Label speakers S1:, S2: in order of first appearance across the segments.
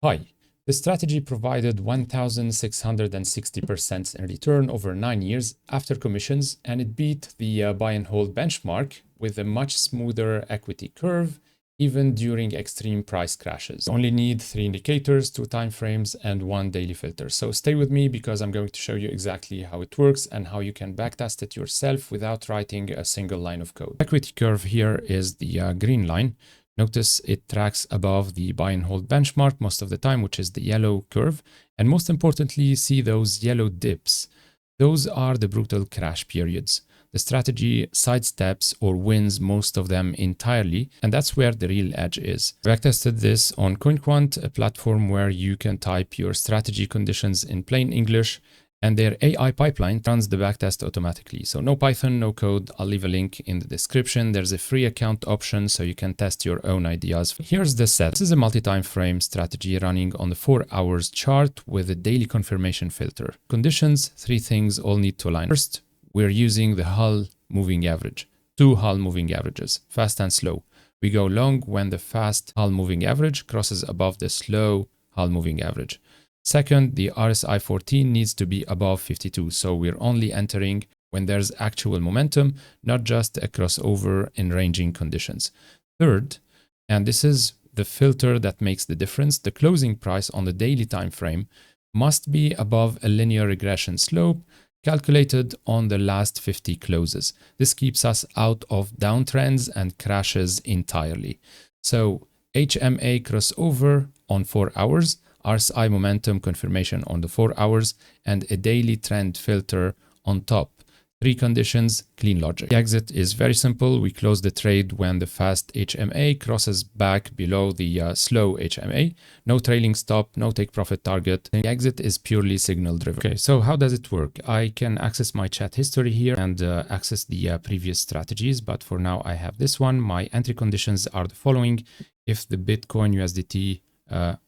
S1: Hi, this strategy provided 1,660% in return over 9 years after commissions, and it beat the buy and hold benchmark with a much smoother equity curve, even during extreme price crashes. You only need 3 indicators, 2 timeframes, and 1 daily filter. So stay with me because I'm going to show you exactly how it works and how you can backtest it yourself without writing a single line of code. Equity curve here is the green line. Notice it tracks above the buy and hold benchmark most of the time, which is the yellow curve. And most importantly, see those yellow dips. Those are the brutal crash periods. The strategy sidesteps or wins most of them entirely, and that's where the real edge is. I backtested this on Coinquant, a platform where you can type your strategy conditions in plain English, and their AI pipeline runs the backtest automatically. So no Python, no code. I'll leave a link in the description. There's a free account option so you can test your own ideas. Here's the set. This is a multi-time frame strategy running on the 4 hours chart with a daily confirmation filter. Conditions, 3 things all need to align. First, we're using the Hull moving average. 2 Hull moving averages, fast and slow. We go long when the fast Hull moving average crosses above the slow Hull moving average. Second, the RSI 14 needs to be above 52, so we're only entering when there's actual momentum, not just a crossover in ranging conditions. Third, and this is the filter that makes the difference, the closing price on the daily time frame must be above a linear regression slope calculated on the last 50 closes. This keeps us out of downtrends and crashes entirely. So HMA crossover on 4 hours, RSI momentum confirmation on the 4 hours, and a daily trend filter on top. 3 conditions, clean logic. The exit is very simple. We close the trade when the fast HMA crosses back below the slow HMA. No trailing stop, no take profit target. The exit is purely signal driven. Okay, so how does it work? I can access my chat history here and access the previous strategies, but for now I have this one. My entry conditions are the following. If the Bitcoin USDT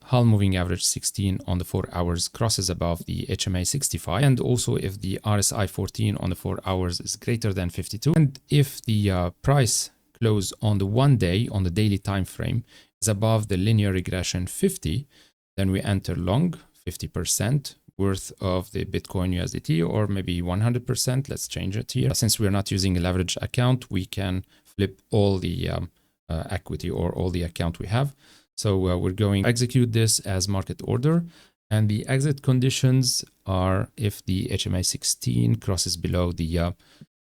S1: Hull moving average 16 on the 4 hours crosses above the HMA 65, and also if the RSI 14 on the 4 hours is greater than 52, and if the price close on the 1 day on the daily time frame is above the linear regression 50, then we enter long 50% worth of the Bitcoin USDT, or maybe 100%. Let's change it here. Since we're not using a leverage account, we can flip all the equity or all the account we have. So we're going to execute this as market order, and the exit conditions are if the HMA 16 crosses below the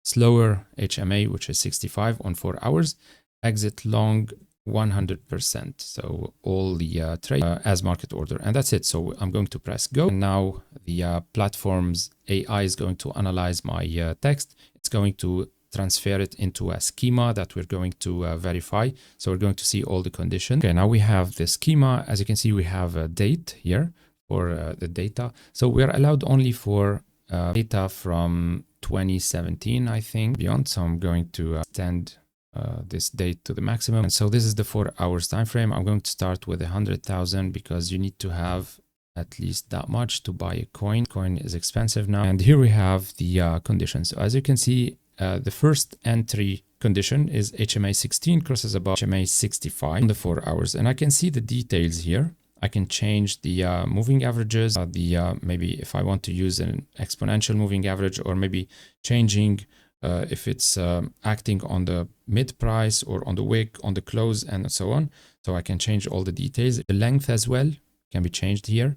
S1: slower HMA, which is 65 on 4 hours, exit long 100%. So all the trade as market order, and that's it. So I'm going to press go. And now the platform's AI is going to analyze my text. It's going to transfer it into a schema that we're going to verify. So we're going to see all the conditions. Okay, now we have the schema. As you can see, we have a date here for the data. So we're allowed only for data from 2017, I think, beyond. So I'm going to extend this date to the maximum. And so this is the 4 hours time frame. I'm going to start with 100,000 because you need to have at least that much to buy a coin. Coin is expensive now. And here we have the conditions. So as you can see, the first entry condition is HMA 16 crosses above HMA 65 on the 4 hours. And I can see the details here. I can change the moving averages, maybe if I want to use an exponential moving average, or maybe changing if it's acting on the mid price or on the wick, on the close, and so on. So I can change all the details. The length as well can be changed here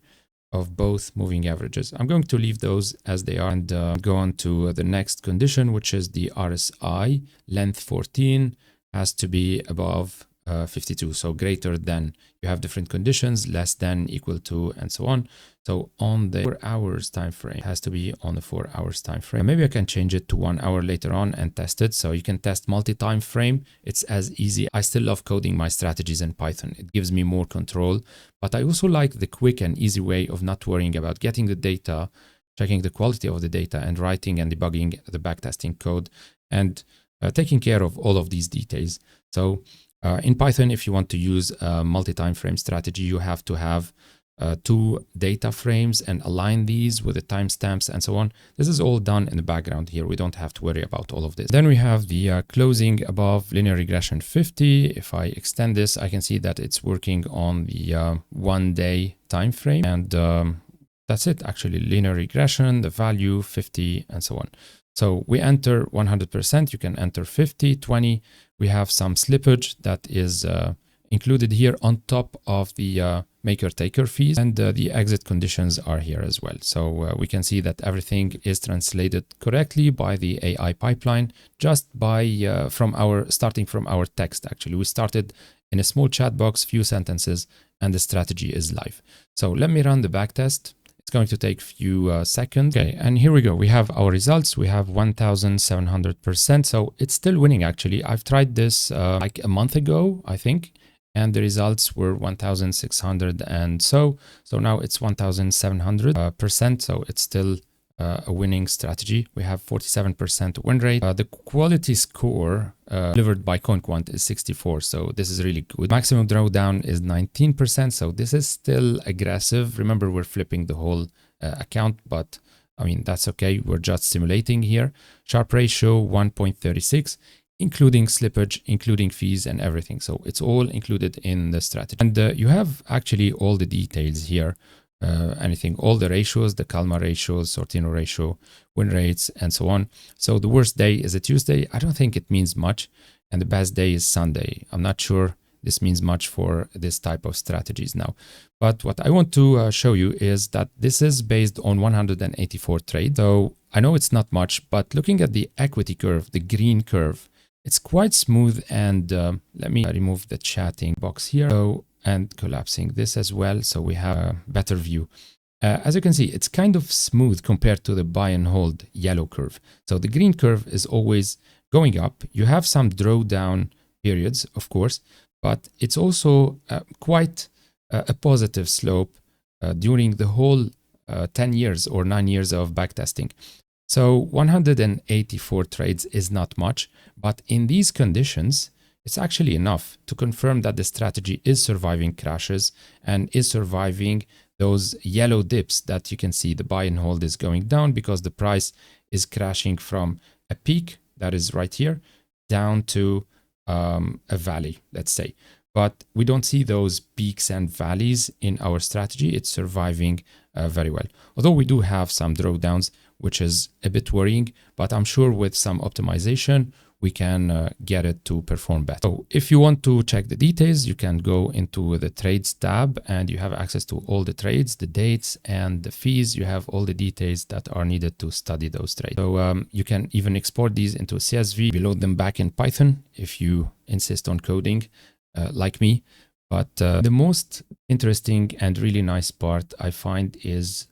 S1: of both moving averages. I'm going to leave those as they are and go on to the next condition, which is the RSI length 14 has to be above 52, so greater than. You have different conditions, less than, equal to, and so on. So on the 4 hours time frame, it has to be on the 4 hours time frame. Maybe I can change it to 1 hour later on and test it. So you can test multi-time frame. It's as easy. I still love coding my strategies in Python. It gives me more control, but I also like the quick and easy way of not worrying about getting the data, checking the quality of the data, and writing and debugging the backtesting code, and taking care of all of these details. So in Python, if you want to use a multi-time frame strategy, you have to have two data frames and align these with the timestamps and so on. This is all done in the background here. We don't have to worry about all of this. Then we have the closing above linear regression 50. If I extend this, I can see that it's working on the 1 day time frame, and that's it. Actually, linear regression, the value 50 and so on. So we enter 100%. You can enter 50, 20. We have some slippage that is included here on top of the maker-taker fees, and the exit conditions are here as well. So we can see that everything is translated correctly by the AI pipeline just by starting from our text. Actually, we started in a small chat box, few sentences, and the strategy is live. So let me run the backtest. It's going to take a few seconds. Okay, and here we go. We have our results. We have 1,700%. So it's still winning, actually. I've tried this like a month ago, I think, and the results were 1,600 and so now it's 1,700%. So it's still a winning strategy. We have 47% win rate. The quality score delivered by Coinquant is 64. So this is really good. Maximum drawdown is 19%. So this is still aggressive. Remember, we're flipping the whole account, but I mean, that's okay. We're just simulating here. Sharp ratio 1.36. including slippage, including fees and everything. So it's all included in the strategy. And you have actually all the details here, all the ratios, the Kalmar ratios, Sortino ratio, win rates, and so on. So the worst day is a Tuesday. I don't think it means much. And the best day is Sunday. I'm not sure this means much for this type of strategies now. But what I want to show you is that this is based on 184 trades. So I know it's not much, but looking at the equity curve, the green curve, it's quite smooth. And let me remove the chatting box here. And collapsing this as well, so we have a better view. As you can see, it's kind of smooth compared to the buy and hold yellow curve. So the green curve is always going up. You have some drawdown periods, of course, but it's also quite a positive slope during the whole 10 years or 9 years of backtesting. So 184 trades is not much, but in these conditions, it's actually enough to confirm that the strategy is surviving crashes and is surviving those yellow dips that you can see. The buy and hold is going down because the price is crashing from a peak that is right here down to a valley, let's say. But we don't see those peaks and valleys in our strategy. It's surviving very well. Although we do have some drawdowns, which is a bit worrying, but I'm sure with some optimization, we can get it to perform better. So if you want to check the details, you can go into the trades tab and you have access to all the trades, the dates and the fees. You have all the details that are needed to study those trades. So you can even export these into CSV, load them back in Python if you insist on coding like me. But the most interesting and really nice part I find is,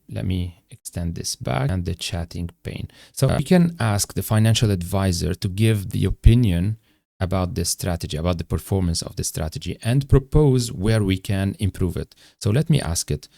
S1: let me extend this back, and the chatting pane. So you can ask the financial advisor to give the opinion about this strategy, about the performance of the strategy, and propose where we can improve it. So let me ask it.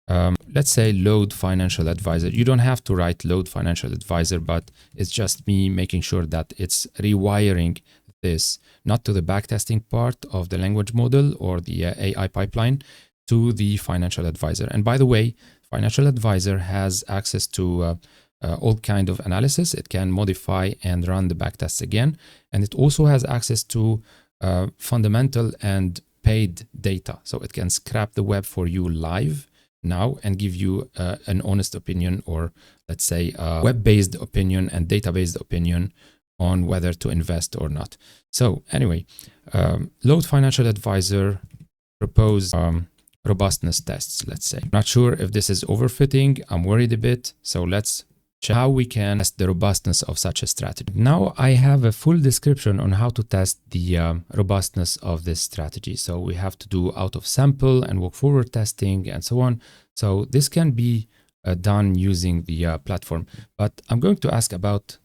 S1: Let's say load financial advisor. You don't have to write load financial advisor, but it's just me making sure that it's rewiring this, not to the backtesting part of the language model or the AI pipeline, to the financial advisor. And by the way, financial advisor has access to all kind of analysis. It can modify and run the backtests again. And it also has access to fundamental and paid data. So it can scrap the web for you live now and give you an honest opinion, or let's say web-based opinion and data-based opinion on whether to invest or not. So anyway, load financial advisor propose robustness tests, let's say. Not sure if this is overfitting. I'm worried a bit. So let's check how we can test the robustness of such a strategy. Now I have a full description on how to test the robustness of this strategy. So we have to do out of sample and walk forward testing and so on. So this can be done using the platform, but I'm going to ask about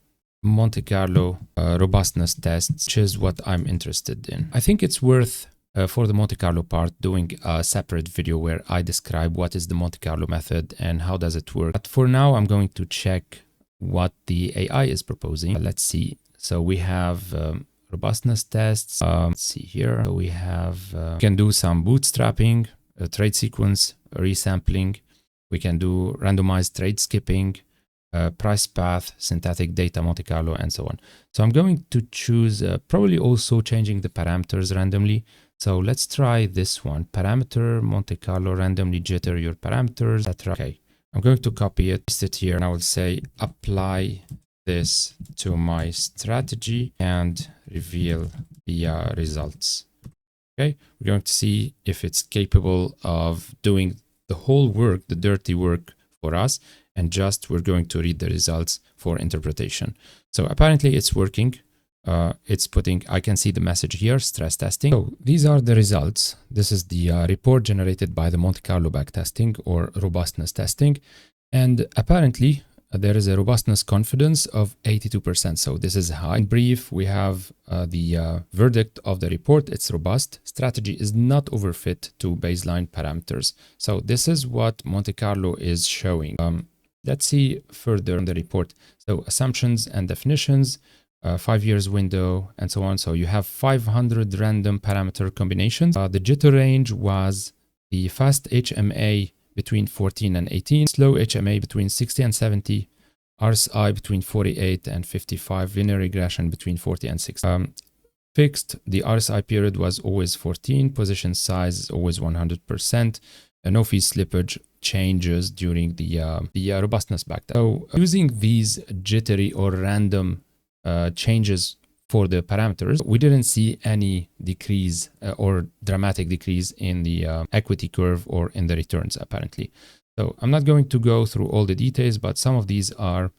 S1: Monte Carlo robustness tests, which is what I'm interested in. I think it's worth for the Monte Carlo part doing a separate video where I describe what is the Monte Carlo method and how does it work. But for now, I'm going to check what the AI is proposing. Let's see. So we have robustness tests. Let's see here. So we have can do some bootstrapping, trade sequence resampling. We can do randomized trade skipping, price path, synthetic data, Monte Carlo, and so on. So I'm going to choose probably also changing the parameters randomly. So let's try this one, parameter, Monte Carlo, randomly jitter your parameters, etc. Okay, I'm going to copy it, paste it here, and I will say apply this to my strategy and reveal the results. Okay, we're going to see if it's capable of doing the whole work, the dirty work for us, and just we're going to read the results for interpretation. So apparently it's working. It's putting, I can see the message here, stress testing. So these are the results. This is the report generated by the Monte Carlo backtesting or robustness testing. And apparently there is a robustness confidence of 82%. So this is high. In brief, we have the verdict of the report. It's robust. Strategy is not overfit to baseline parameters. So this is what Monte Carlo is showing. Let's see further in the report. So assumptions and definitions, 5 years window, and so on. So you have 500 random parameter combinations. The jitter range was the fast HMA between 14 and 18, slow HMA between 60 and 70, RSI between 48 and 55, linear regression between 40 and 60. Fixed, the RSI period was always 14, position size is always 100%, no fee slippage changes during the robustness backtest. So using these jittery or random changes for the parameters, we didn't see any decrease or dramatic decrease in the equity curve or in the returns apparently. So I'm not going to go through all the details, but some of these are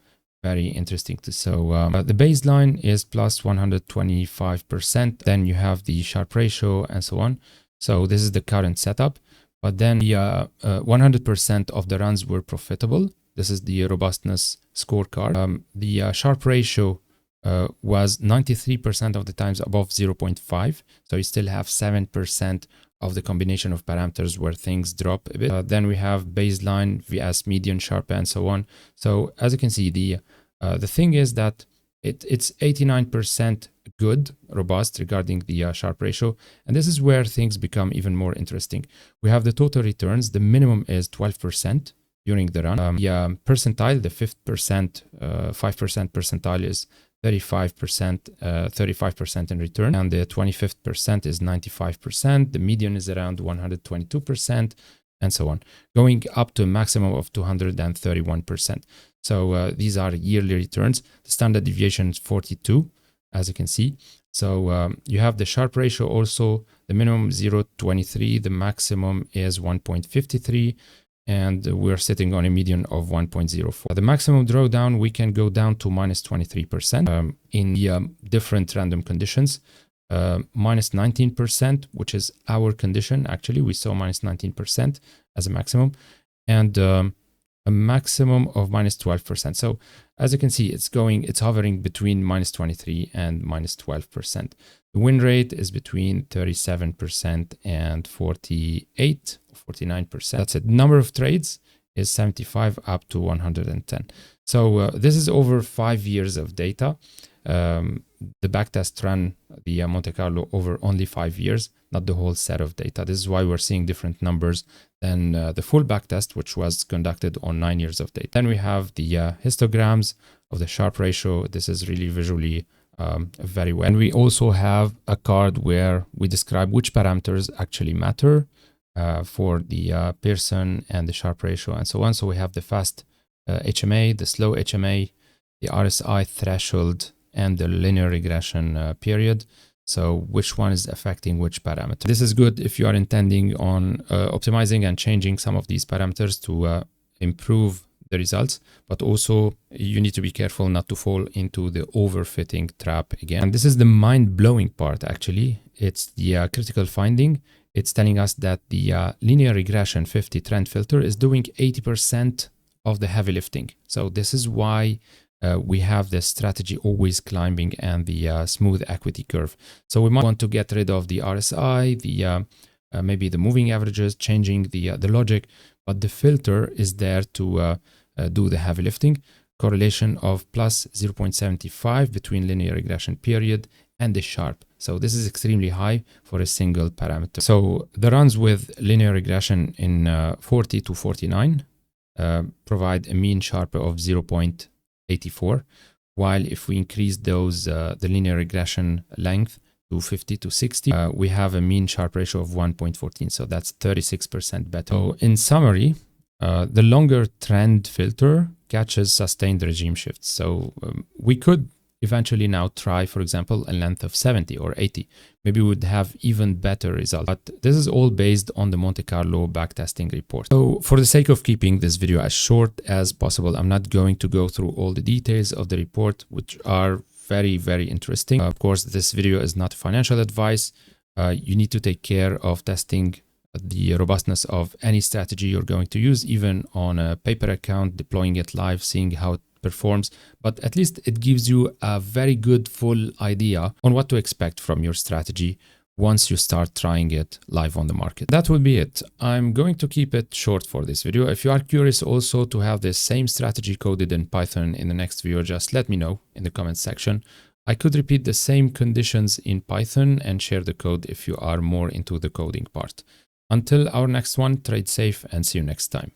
S1: very interesting to see. So the baseline is plus 125%. Then you have the Sharpe ratio and so on. So this is the current setup. But then the 100% of the runs were profitable. This is the robustness scorecard. The Sharpe ratio was 93% of the times above 0.5. So you still have 7% of the combination of parameters where things drop a bit. Then we have baseline, vs median, Sharpe, and so on. So as you can see, the thing is that it's 89% good, robust regarding the Sharpe ratio. And this is where things become even more interesting. We have the total returns. The minimum is 12% during the run. The percentile, the 5% percentile is 35% in return, and the 25th percent is 95%. The median is around 122%, and so on, going up to a maximum of 231%. So these are yearly returns. The standard deviation is 42, as you can see. So you have the Sharpe ratio also. The minimum 0.23, the maximum is 1.53. And we're sitting on a median of 1.04. The maximum drawdown, we can go down to minus 23% in the different random conditions. Minus 19%, which is our condition. Actually, we saw minus 19% as a maximum, and a maximum of minus 12%. So as you can see, it's hovering between minus 23 and minus 12%. The win rate is between 37% and 48, 49%. That's it. Number of trades is 75 up to 110. So this is over 5 years of data. The backtest ran the Monte Carlo over only 5 years, not the whole set of data. This is why we're seeing different numbers than the full backtest, which was conducted on 9 years of data. Then we have the histograms of the Sharpe ratio. This is really visually very well. And we also have a card where we describe which parameters actually matter for the Pearson and the Sharpe ratio and so on. So we have the fast HMA, the slow HMA, the RSI threshold, and the linear regression period. So which one is affecting which parameter? This is good if you are intending on optimizing and changing some of these parameters to improve the results, but also you need to be careful not to fall into the overfitting trap again. And this is the mind-blowing part, actually. It's the critical finding. It's telling us that the linear regression 50 trend filter is doing 80% of the heavy lifting. So this is why we have the strategy always climbing and the smooth equity curve. So we might want to get rid of the RSI, the maybe the moving averages, changing the logic, but the filter is there to do the heavy lifting. Correlation of plus 0.75 between linear regression period and the Sharpe. So this is extremely high for a single parameter. So the runs with linear regression in 40 to 49 provide a mean Sharpe of 0.84, while if we increase those the linear regression length to 50 to 60, we have a mean Sharpe ratio of 1.14. So that's 36% better. So in summary, the longer trend filter catches sustained regime shifts. So we could eventually now try, for example, a length of 70 or 80. Maybe we would have even better results. But this is all based on the Monte Carlo backtesting report. So for the sake of keeping this video as short as possible, I'm not going to go through all the details of the report, which are very, very interesting. Of course, this video is not financial advice. You need to take care of testing the robustness of any strategy you're going to use, even on a paper account, deploying it live, seeing how it performs. But at least it gives you a very good full idea on what to expect from your strategy once you start trying it live on the market. That would be it. I'm going to keep it short for this video. If you are curious also to have this same strategy coded in Python in the next video, just let me know in the comments section. I could repeat the same conditions in Python and share the code if you are more into the coding part. Until our next one, trade safe and see you next time.